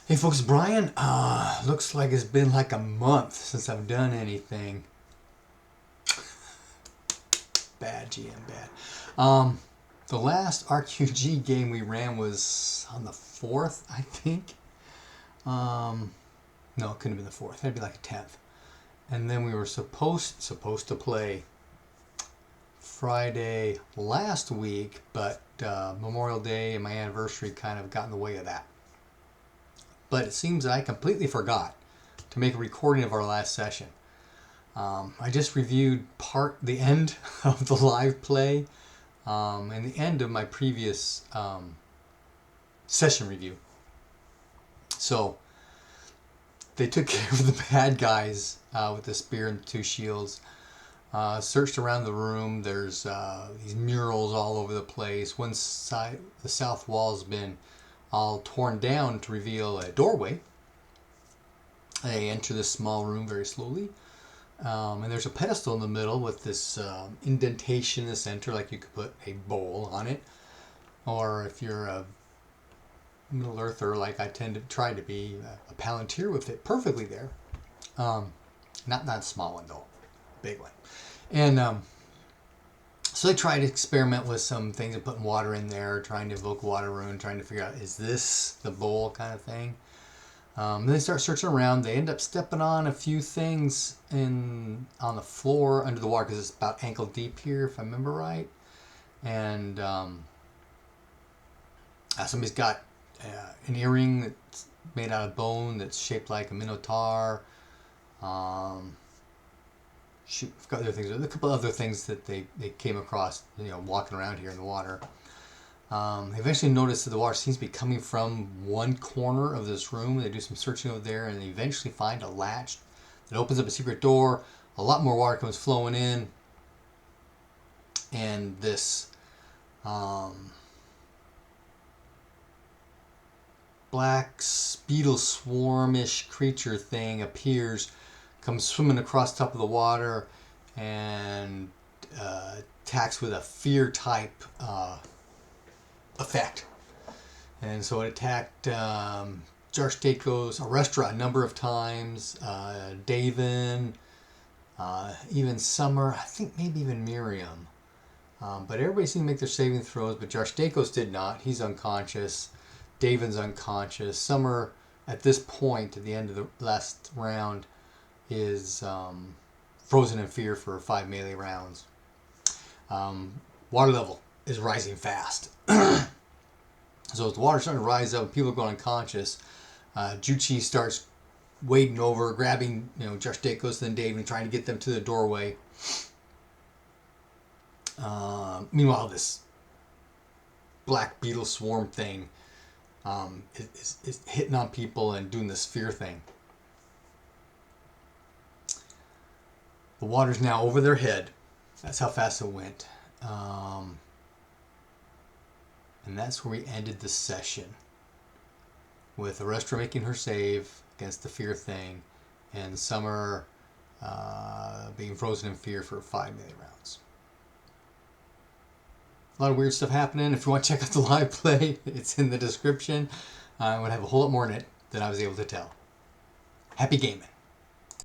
Hey folks, Brian. Looks like it's been like a month since I've done anything. Bad GM, bad. The last RQG game we ran was on the 4th, I think. No, it couldn't have been the 4th. That'd be like a 10th. And then we were supposed to play Friday last week, but Memorial Day and my anniversary kind of got in the way of that. But it seems that I completely forgot to make a recording of our last session. I just reviewed the end of the live play and the end of my previous session review. So they took care of the bad guys with the spear and the 2 shields. Searched around the room. There's these murals all over the place. One side, the south wall, has been all torn down to reveal a doorway. They enter this small room very slowly. And there's a pedestal in the middle with this indentation in the center, like you could put a bowl on it. Or if you're a Middle Earther, like I tend to try to be, a Palantir would fit perfectly there. Not a small one though, big one. And so they tried to experiment with some things and putting water in there, trying to evoke water rune, trying to figure out, is this the bowl kind of thing? Then they start searching around. They end up stepping on a few things on the floor under the water, because it's about ankle deep here, if I remember right. And somebody's got an earring that's made out of bone that's shaped like a minotaur. I've got other things. A couple other things that they came across, walking around here in the water. They eventually noticed that the water seems to be coming from one corner of this room. They do some searching over there, and they eventually find a latch that opens up a secret door. A lot more water comes flowing in, and this black beetle swarmish creature thing appears, comes swimming across the top of the water, and attacks with a fear type effect. And so it attacked Jarsteko's Arrestra a number of times, Davin, even Summer, I think maybe even Miriam. But everybody seemed to make their saving throws, but Jarsteko's did not. He's unconscious. Davin's unconscious. Summer, at this point, at the end of the last round, is frozen in fear for 5 melee rounds. Water level is rising fast. So as the water's starting to rise up, people are going unconscious. Juchi starts wading over, grabbing Jarsteko's, then Dave, and trying to get them to the doorway. Meanwhile, this black beetle swarm thing is hitting on people and doing this fear thing. The water's now over their head. That's how fast it went. And that's where we ended the session, with Arrestra making her save against the fear thing, and Summer being frozen in fear for 5 melee rounds. A lot of weird stuff happening. If you want to check out the live play, it's in the description. I'm going to have a whole lot more in it than I was able to tell. Happy gaming.